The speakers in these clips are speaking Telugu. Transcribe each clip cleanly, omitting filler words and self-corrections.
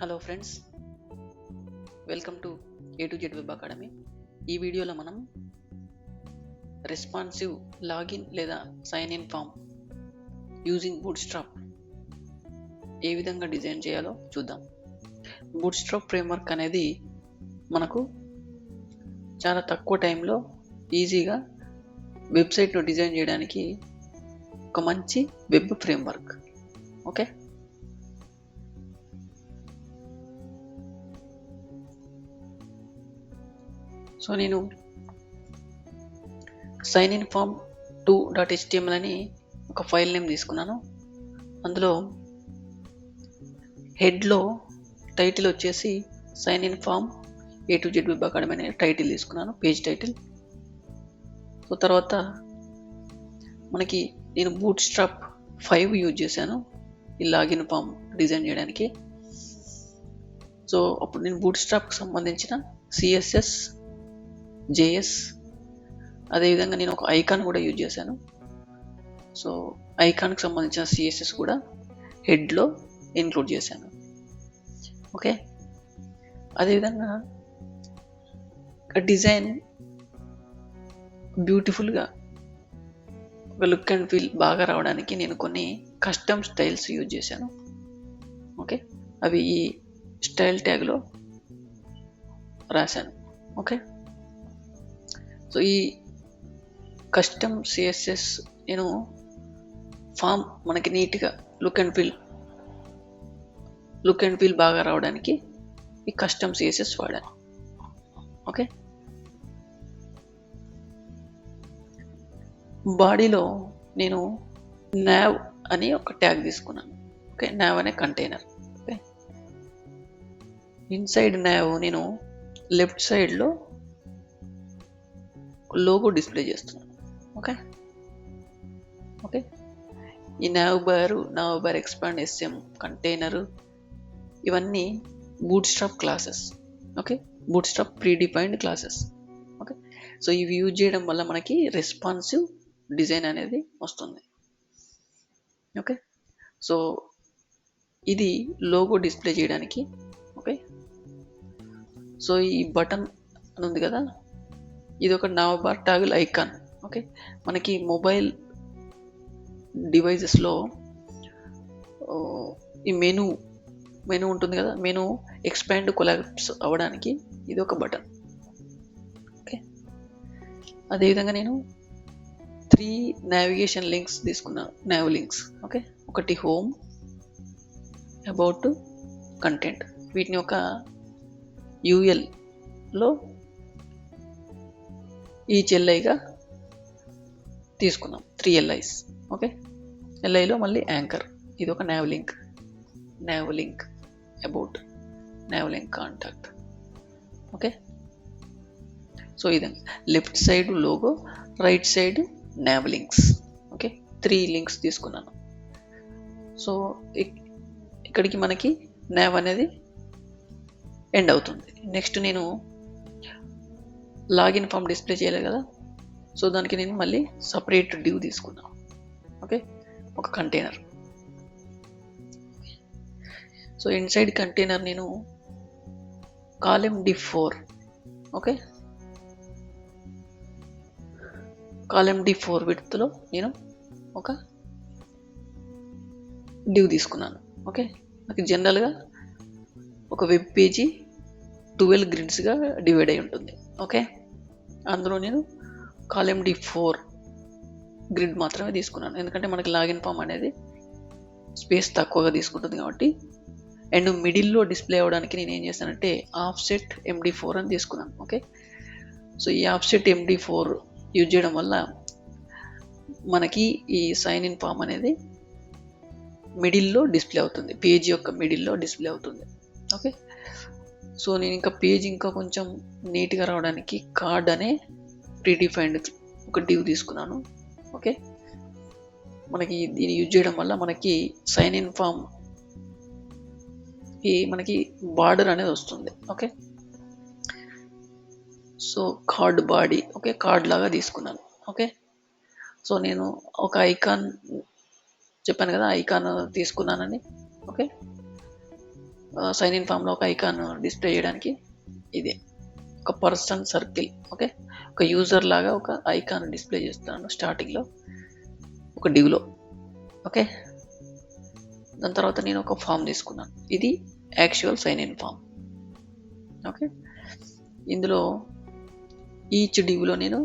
Hello friends, welcome to A to Z web academy. ఈ వీడియోలో మనం రెస్పాన్సివ్ లాగిన్ లేదా sign in form using Bootstrap ఏ విధంగా డిజైన్ చేయాలో చూద్దాం. బూట్స్ట్రాప్ ఫ్రేమ్వర్క్ అనేది మనకు చాలా తక్కువ టైంలో ఈజీగా వెబ్సైట్ను డిజైన్ చేయడానికి ఒక మంచి వెబ్ ఫ్రేమ్వర్క్. ఓకే, సో నేను సైన్ ఇన్ ఫామ్ 2.html అని ఒక ఫైల్ నేమ్ తీసుకున్నాను. అందులో హెడ్లో టైటిల్ వచ్చేసి sign in form A to Z web academy అనే టైటిల్ తీసుకున్నాను, పేజ్ టైటిల్. సో తర్వాత మనకి నేను బూట్స్ట్రాప్ 5 యూజ్ చేశాను ఈ లాగిన్ ఫామ్ డిజైన్ చేయడానికి. సో అప్పుడు నేను బూట్స్ట్రాప్కి సంబంధించిన సిఎస్ఎస్, జేఎస్, అదేవిధంగా నేను ఒక ఐకాన్ కూడా యూజ్ చేశాను. సో ఐకాన్కి సంబంధించిన సిఎస్ఎస్ కూడా హెడ్లో ఇంక్లూడ్ చేశాను. ఓకే, అదేవిధంగా డిజైన్ బ్యూటిఫుల్గా ఒక లుక్ అండ్ ఫీల్ బాగా రావడానికి నేను కొన్ని కస్టమ్ స్టైల్స్ యూజ్ చేశాను. ఓకే, అవి ఈ స్టైల్ ట్యాగ్లో రాశాను. ఓకే, సో ఈ కస్టమ్ సిఎస్ఎస్ నేను ఫామ్ మనకి నీట్గా లుక్ అండ్ ఫీల్ బాగా రావడానికి ఈ కస్టమ్ సిఎస్ఎస్ వాడాను. ఓకే, బాడీలో నేను nav అని ఒక ట్యాగ్ తీసుకున్నాను. ఓకే, nav అనే కంటైనర్. ఓకే, ఇన్సైడ్ nav నేను లెఫ్ట్ సైడ్లో లోగో డిస్ప్లే చేస్తున్నాను. ఓకే ఓకే ఈ nav bar expand SM container ఇవన్నీ Bootstrap classes. Okay, Bootstrap predefined classes. Okay, so ఇవి యూజ్ చేయడం వల్ల మనకి రెస్పాన్సివ్ డిజైన్ అనేది వస్తుంది. ఓకే, సో ఇది లోగో డిస్ప్లే చేయడానికి. ఓకే, సో ఈ బటన్ అని ఉంది కదా, ఇది ఒక nav bar toggle icon. Okay, మనకి మొబైల్ డివైజెస్లో ఈ మెనూ ఉంటుంది కదా, మెనూ ఎక్స్పాండ్ కొలాప్స్ అవ్వడానికి ఇది ఒక బటన్. ఓకే, అదేవిధంగా నేను 3 నావిగేషన్ లింక్స్ తీసుకున్నాను, nav లింక్స్. ఓకే, ఒకటి హోమ్, అబౌట్, కంటెంట్. వీటిని ఒక ULలో ఈచ్ LIగా తీసుకున్నాం, 3 LIs. ఓకే, LIలో మళ్ళీ యాంకర్, ఇది ఒక nav link, about, nav link contact. Okay, so ఇదండి left side logo, right side nav links. Okay, 3 links తీసుకున్నాను. సో ఇక్కడికి మనకి nav అనేది ఎండ్ అవుతుంది. నెక్స్ట్ నేను లాగిన్ ఫామ్ డిస్ప్లే చేయలేదు కదా, సో దానికి నేను మళ్ళీ సపరేట్ డివ్ తీసుకున్నాను. ఓకే, ఒక కంటైనర్. సో ఇన్సైడ్ కంటైనర్ నేను column D4. Okay, column D4 విడ్త్లో నేను ఒక డివ్ తీసుకున్నాను. ఓకే, నాకు జనరల్గా ఒక వెబ్ పేజీ 12 గ్రిడ్స్గా డివైడ్ అయి ఉంటుంది. ఓకే, అందులో నేను కాలమ్ D4 గ్రిడ్ మాత్రమే తీసుకున్నాను, ఎందుకంటే మనకి లాగిన్ ఫామ్ అనేది స్పేస్ తక్కువగా తీసుకుంటుంది కాబట్టి. అండ్ మిడిల్లో డిస్ప్లే అవ్వడానికి నేను ఏం చేశానంటే ఆఫ్సెట్ MD4 అని తీసుకున్నాను. ఓకే, సో ఈ ఆఫ్సెట్ MD4 యూజ్ చేయడం వల్ల మనకి ఈ సైన్ ఇన్ ఫామ్ అనేది మిడిల్లో డిస్ప్లే అవుతుంది, పేజ్ యొక్క మిడిల్లో డిస్ప్లే అవుతుంది. ఓకే, సో నేను ఇంకా పేజ్ ఇంకా కొంచెం నీట్గా రావడానికి కార్డ్ అనే ప్రీడిఫైన్డ్ ఒక డివ్ తీసుకున్నాను. ఓకే, మనకి దీన్ని యూజ్ చేయడం వల్ల మనకి సైన్ ఇన్ ఫామ్ మనకి బార్డర్ అనేది వస్తుంది. Okay, so card body, okay, card లాగా తీసుకున్నాను. ఓకే, సో నేను ఒక ఐకాన్ చెప్పాను కదా, ఐకాన్ తీసుకున్నానని. ఓకే, సైన్ ఇన్ ఫామ్లో ఒక ఐకాన్ డిస్ప్లే చేయడానికి ఇది ఒక పర్సన్ సర్కిల్. ఓకే, ఒక యూజర్ లాగా ఒక ఐకాన్ డిస్ప్లే చేస్తున్నాను స్టార్టింగ్లో ఒక డివ్లో. ఓకే, దాని తర్వాత నేను ఒక ఫామ్ తీసుకున్నాను. ఇది actual sign in form. Okay, ఇందులో ఈచ్ డివ్లో నేను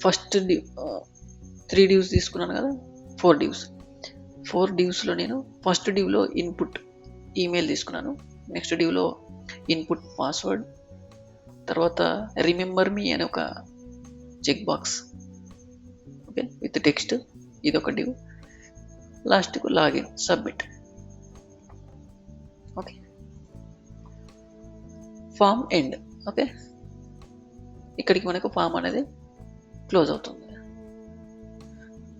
ఫస్ట్ డివ్ 3 divs తీసుకున్నాను కదా, 4 divs. 4 divsలో నేను ఫస్ట్ డివ్లో ఇన్పుట్ ఈమెయిల్ తీసుకున్నాను. నెక్స్ట్ డివ్లో ఇన్పుట్ పాస్వర్డ్, తర్వాత రిమెంబర్ మీ అనే ఒక check box, okay, with text, ఇది ఒక డివ్. లాస్ట్కు login submit. Okay, form end. Okay, ఇక్కడికి మనకు ఫామ్ అనేది క్లోజ్ అవుతుంది.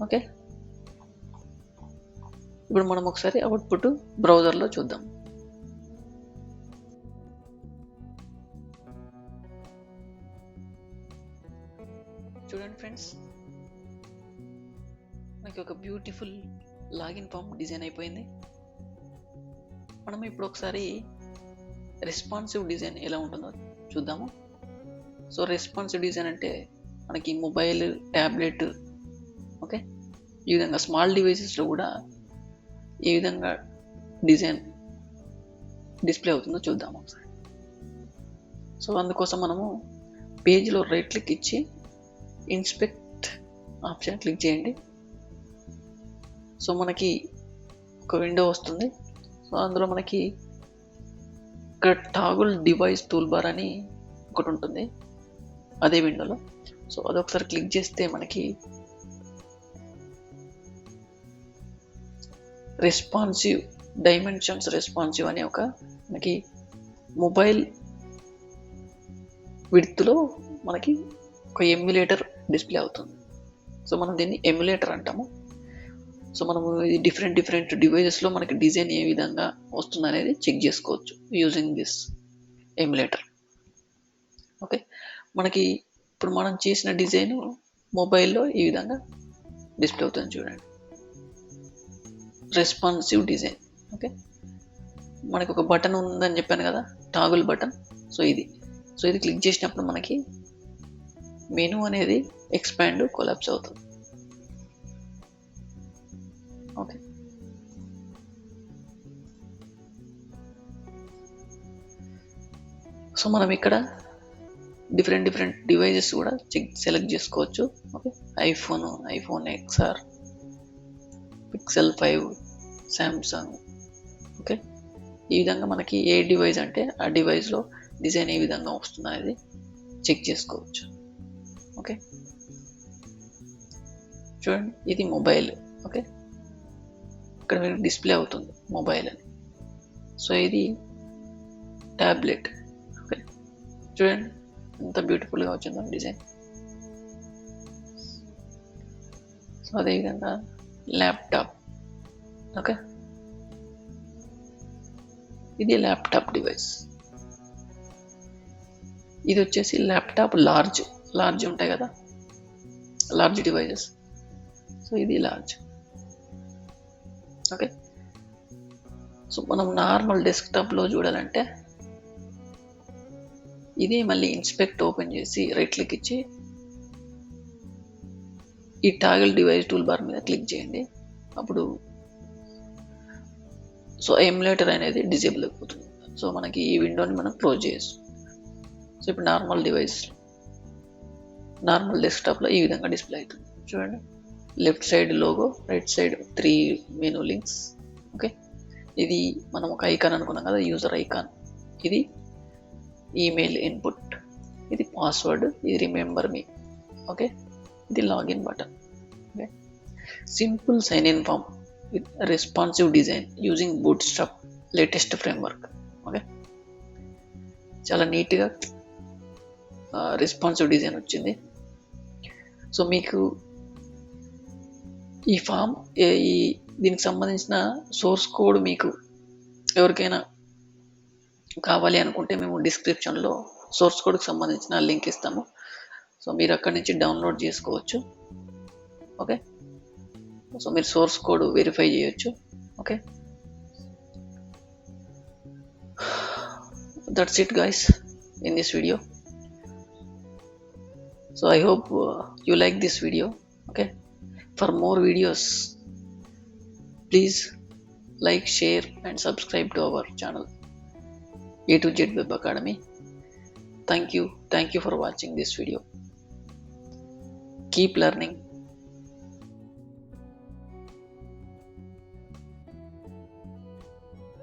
ఓకే, ఇప్పుడు మనం ఒకసారి అవుట్పుట్ బ్రౌజర్లో చూద్దాం. చూడండి ఫ్రెండ్స్, మనకి ఒక బ్యూటిఫుల్ లాగిన్ ఫామ్ డిజైన్ అయిపోయింది. మనం ఇప్పుడు ఒకసారి రెస్పాన్సివ్ డిజైన్ ఎలా ఉంటుందో చూద్దాము. సో రెస్పాన్సివ్ డిజైన్ అంటే మనకి మొబైల్, ట్యాబ్లెట్, ఓకే, ఈ విధంగా స్మాల్ డివైసెస్లో కూడా ఏ విధంగా డిజైన్ డిస్ప్లే అవుతుందో చూద్దాము ఒకసారి. సో అందుకోసం మనము పేజ్లో రైట్ క్లిక్ ఇచ్చి ఇన్స్పెక్ట్ ఆప్షన్ క్లిక్ చేయండి. సో మనకి ఒక విండో వస్తుంది. సో అందులో మనకి ఇక్కడ టాగుల్ డివైస్ టూల్ బార్ అని ఒకటి ఉంటుంది అదే విండోలో. సో అదొకసారి క్లిక్ చేస్తే మనకి రెస్పాన్సివ్ డైమెన్షన్స్ రెస్పాన్సివ్ అనే ఒక మనకి మొబైల్ విడ్త్లో మనకి ఒక ఎమ్యులేటర్ డిస్ప్లే అవుతుంది. సో మనం దీన్ని ఎమ్యులేటర్ అంటాము. సో మనము ఇది డిఫరెంట్ డివైజెస్లో మనకి డిజైన్ ఏ విధంగా వస్తుంది అనేది చెక్ చేసుకోవచ్చు యూజింగ్ దిస్ ఎమ్యులేటర్. ఓకే, మనకి ఇప్పుడు మనం చేసిన డిజైన్ మొబైల్లో ఈ విధంగా డిస్ప్లే అవుతుంది చూడండి, రెస్పాన్సివ్ డిజైన్. ఓకే, మనకి ఒక బటన్ ఉందని చెప్పాను కదా, టాగుల్ బటన్. సో ఇది క్లిక్ చేసినప్పుడు మనకి మెనూ అనేది ఎక్స్పాండ్ కొలాప్స్ అవుతుంది. ఓకే, సో మనం ఇక్కడ డిఫరెంట్ డివైజెస్ కూడా సెలెక్ట్ చేసుకోవచ్చు. Okay, iPhone XR, Pixel 5, Samsung. Okay, ఈ విధంగా మనకి ఏ డివైస్ అంటే ఆ డివైస్లో డిజైన్ ఏ విధంగా వస్తుంది అనేది చెక్ చేసుకోవచ్చు. ఓకే, చూడండి, ఇది మొబైల్. ఓకే, ఇక్కడ మీకు డిస్ప్లే అవుతుంది మొబైల్ అని. సో ఇది ట్యాబ్లెట్. ఓకే, చూడండి ఎంత బ్యూటిఫుల్గా వచ్చిందో డిజైన్. సో అదేవిధంగా ల్యాప్టాప్. ఓకే, ఇది ల్యాప్టాప్ డివైస్. ఇది వచ్చేసి ల్యాప్టాప్ లార్జ్ ఉంటాయి కదా, లార్జ్ డివైజెస్. సో ఇది లార్జ్. ఓకే, సో మనం నార్మల్ డెస్క్టాప్లో చూడాలంటే ఇది మళ్ళీ ఇన్స్పెక్ట్ ఓపెన్ చేసి రైట్ క్లిక్ ఇచ్చి ఈ టాగల్ డివైస్ టూల్ బార్ మీద క్లిక్ చేయండి. అప్పుడు సో ఎమ్యులేటర్ అనేది డిజేబుల్ అయిపోతుంది. సో మనకి ఈ విండోని మనం క్లోజ్ చేయొచ్చు. సో ఇప్పుడు నార్మల్ డెస్క్టాప్లో ఈ విధంగా డిస్ప్లే అవుతుంది చూడండి. Left side logo, right side 3 menu links. Okay, ఇది మనం ఒక ఐకాన్ అనుకున్నాం కదా, యూజర్ ఐకాన్. ఇది ఈమెయిల్ ఇన్పుట్, ఇది పాస్వర్డ్, ఇది రిమెంబర్ మీ. ఓకే, ఇది login button. Okay, simple sign in form with responsive design using Bootstrap latest framework. Okay, చాలా నీట్గా రెస్పాన్సివ్ డిజైన్ వచ్చింది. సో మీకు ఈ ఫామ్ దీనికి సంబంధించిన సోర్స్ కోడ్ మీకు ఎవరికైనా కావాలి అనుకుంటే మేము డిస్క్రిప్షన్లో సోర్స్ కోడ్కి సంబంధించిన లింక్ ఇస్తాము. సో మీరు అక్కడి నుంచి డౌన్లోడ్ చేసుకోవచ్చు. ఓకే, సో మీరు సోర్స్ కోడ్ వెరిఫై చేయొచ్చు. Okay, that's it guys in this video. So I hope you like this video. Okay, for more videos please like, share and subscribe to our channel A to Z Web Academy. Thank you for watching this video. Keep learning.